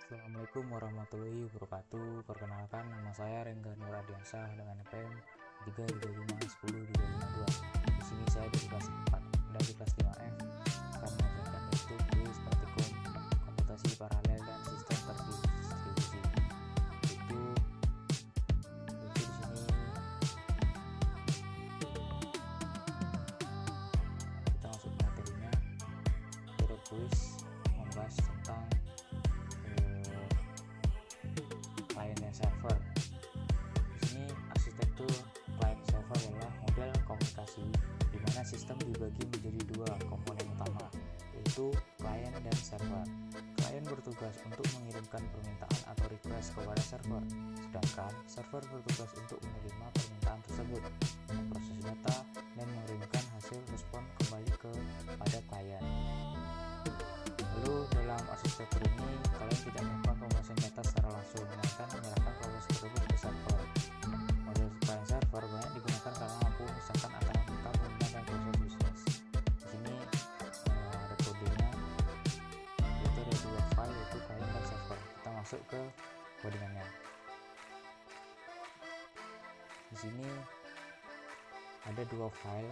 Assalamualaikum warahmatullahi wabarakatuh. Perkenalkan, nama saya Rengga Nur Ardiansyah dengan NPM 3351032. Di sini saya dari kelas 4 dari kelas 5F akan mengajarkan yaitu kuis praktikum komputasi paralel dan sistem terdistribusi. Itu di sini kita masuk ke materinya. Materi kuis membahas tentang client dan server. Di sini arsitektur client server adalah model komunikasi di mana sistem dibagi menjadi dua komponen utama, yaitu client dan server. Client bertugas untuk mengirimkan permintaan atau request kepada server, sedangkan server bertugas untuk menerima permintaan tersebut, memproses data, dan mengirimkan hasil respon kembali kepada client. Lalu dalam arsitektur ini kalian tidak melakukan pemrosesan data secara langsung, melainkan menyerahkan proses tersebut ke server. Model client server banyak digunakan karena mampu memisahkan antara data penggunaan dan proses bisnis. Di sini ada kodenya, yaitu ada dua file, yaitu client dan server. Kita masuk ke codingannya. Di sini ada dua file,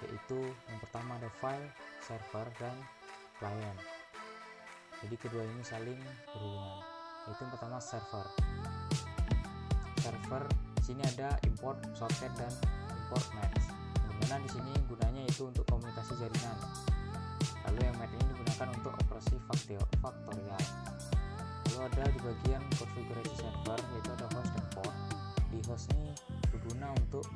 yaitu yang pertama ada file server dan client. Jadi kedua ini saling berhubungan. Yaitu yang pertama server. Server di sini ada import socket dan import match. Dimana di sini gunanya itu untuk komunikasi jaringan. Lalu yang match ini digunakan untuk operasi faktorial. Lalu ada di bagian konfigurasi server, yaitu ada host dan port. Di host ini berguna untuk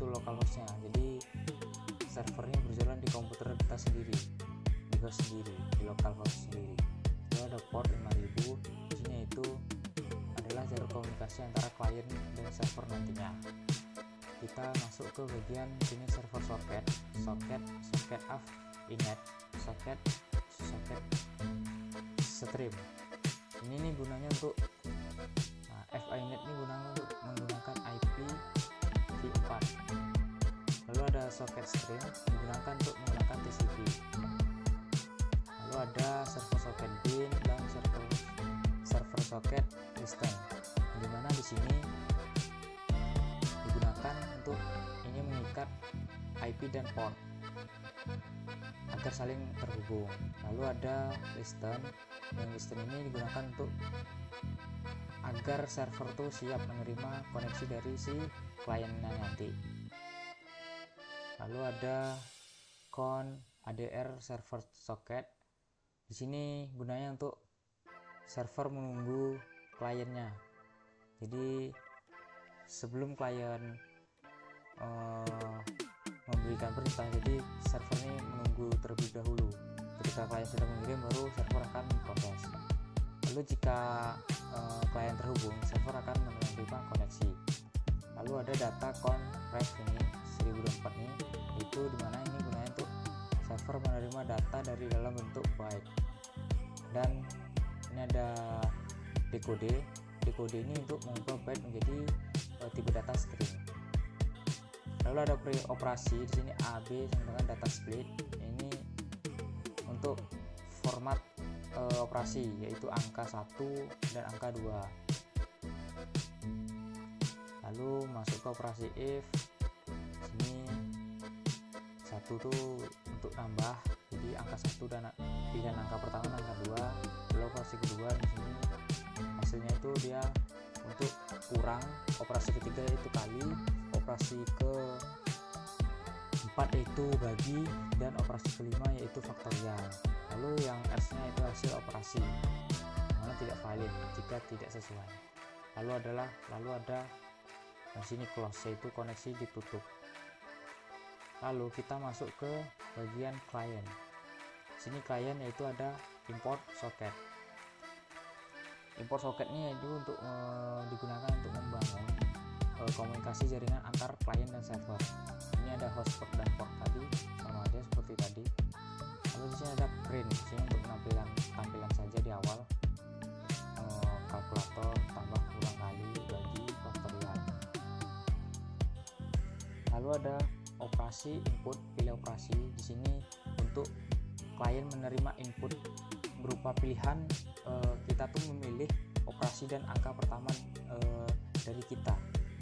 lokal hostnya. Jadi servernya berjalan di komputer kita sendiri, di host sendiri, di local host sendiri. Lalu ada port 5000. Di sini itu adalah jalur komunikasi antara klien dan server nantinya. Kita masuk ke bagian sini server socket AV inet, socket stream. Ini gunanya untuk FA inet ini gunanya untuk menggunakan IP v4. Lalu ada socket stream digunakan untuk menggunakan TCP. Lalu ada server socket bin dan server socket listen, dimana di sini digunakan untuk ini mengikat IP dan port agar saling terhubung. Lalu ada listen, yang listen ini digunakan untuk agar server tuh siap menerima koneksi dari si kliennya nanti. Lalu ada ADR server socket. Di sini gunanya untuk server menunggu kliennya. Jadi sebelum klien memberikan perintah, jadi server ini menunggu terlebih dahulu. Ketika klien sudah mengirim, baru server akan memproses. Lalu jika klien terhubung, server akan menerima koneksi. Lalu ada data conref ini 1024 ini, itu dimana ini gunanya untuk server menerima data dari dalam bentuk byte. Dan ini ada decode ini untuk mengubah byte menjadi tipe data string. Lalu ada preoperasi, di sini AB sama dengan data split. Ini untuk format operasi, yaitu angka 1 dan angka 2. Lalu masuk ke operasi if. Sini 1 tuh untuk nambah, jadi angka 1 dan pilihan angka pertama dan angka 2. Lalu operasi kedua di sini hasilnya itu dia untuk kurang, operasi ketiga itu kali, operasi keempat itu bagi, dan operasi kelima yaitu faktorial. Lalu yang S nya itu hasil operasi, mana tidak valid jika tidak sesuai. Lalu ada di sini close, yaitu koneksi ditutup. Lalu kita masuk ke bagian client. Sini client yaitu ada import socket. Import socket ini yaitu untuk digunakan untuk membangun komunikasi jaringan antar client dan server. Ini ada host port dan port tadi sama aja seperti tadi. Lalu di sini ada print, di sini untuk tampilan saja di awal. Kalkulator tambah ulang kali bagi faktorial. Lalu ada operasi input, pilih operasi. Di sini untuk klien menerima input berupa pilihan, kita tuh memilih operasi dan angka pertama dari kita.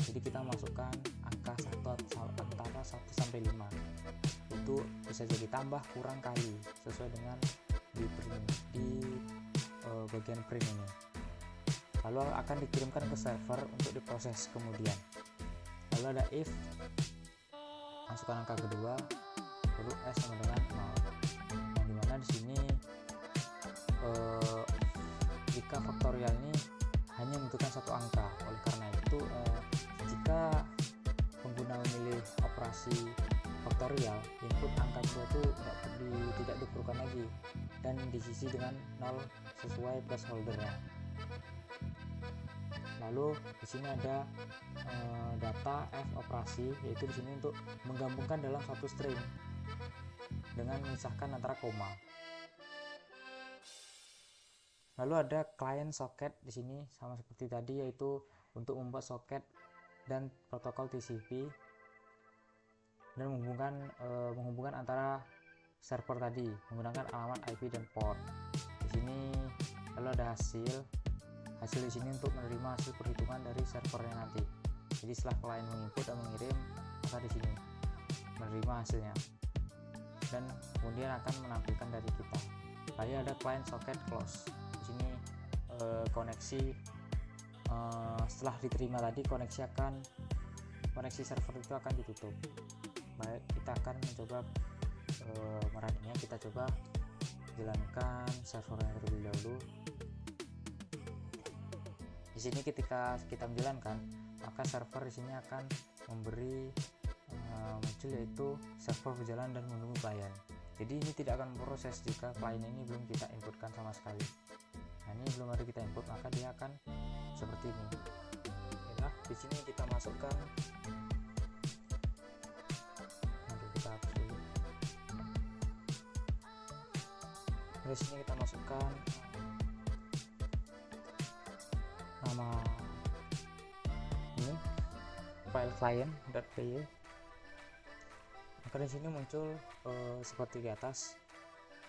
Jadi kita masukkan angka antara 1 sampai 5. Itu bisa jadi tambah, kurang, kali sesuai dengan di bagian print ini. Lalu akan dikirimkan ke server untuk diproses kemudian. Lalu ada if, masukkan angka kedua, lalu s sama dengan 0. Yang dimana di sini jika faktorial ini hanya membutuhkan satu angka. Oleh karena itu jika pengguna memilih operasi faktorial, input angka kedua itu tidak diperlukan lagi dan diisi dengan 0 sesuai placeholdernya. Lalu di sini ada data f operasi, yaitu di sini untuk menggabungkan dalam satu string dengan memisahkan antara koma. Lalu ada client socket di sini sama seperti tadi, yaitu untuk membuat soket dan protokol TCP dan menghubungkan antara server tadi menggunakan alamat IP dan port. Di sini lalu ada hasil di sini untuk menerima hasil perhitungan dari servernya nanti. Jadi setelah klien menginput dan mengirim, maka di sini menerima hasilnya dan kemudian akan menampilkan dari kita. Lalu ada client socket close. Di sini koneksi setelah diterima tadi, koneksi server itu akan ditutup. Baik, kita akan mencoba merunnya. Kita coba jalankan servernya terlebih dahulu. Di sini ketika kita menjalankan, maka server di sini akan memberi muncul, yaitu server berjalan dan menunggu klien. Jadi ini tidak akan memproses jika klien ini belum kita inputkan sama sekali. Nah, ini belum ada kita input, maka dia akan seperti ini. Nah, di sini kita masukkan, kita hapus dulu. Di sini kita masukkan nama ini file client.py. Maka di sini muncul seperti di atas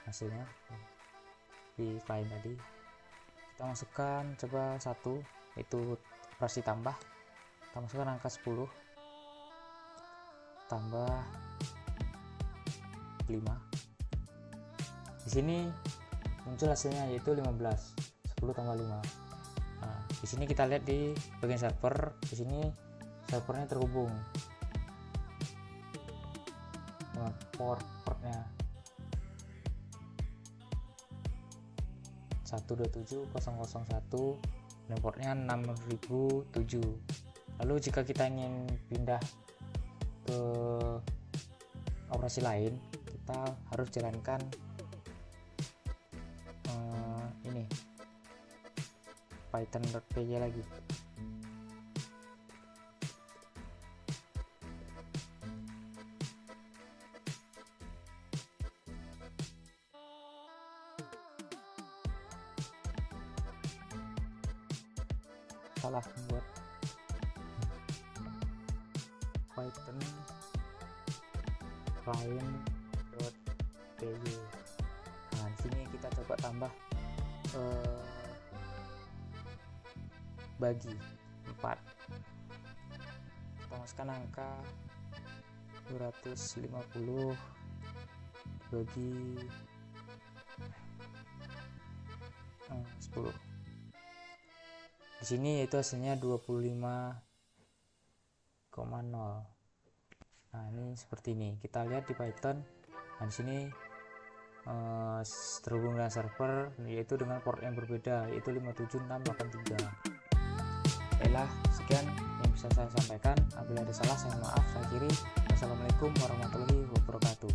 hasilnya di klien tadi. Kita masukkan coba 1, itu operasi tambah. Kita masukkan angka 10 tambah 5. Di sini muncul hasilnya yaitu 15. 10 tambah 5. Nah, di sini kita lihat di bagian server, di sini servernya terhubung dengan portnya 127.001 dan portnya 6007. Lalu jika kita ingin pindah ke operasi lain, kita harus jalankan ini python.py lagi. Salah membuat python client.py. Nah, di sini kita coba tambah bagi 4. Kita masukkan angka 250 bagi 10. Di sini yaitu hasilnya 25,0. Nah, ini seperti ini. Kita lihat di Python. Nah, di sini terhubung dengan server, yaitu dengan port yang berbeda, yaitu 57683. Baiklah, sekian yang bisa saya sampaikan. Apabila ada salah, saya maaf. Saya akhiri. Wassalamualaikum warahmatullahi wabarakatuh.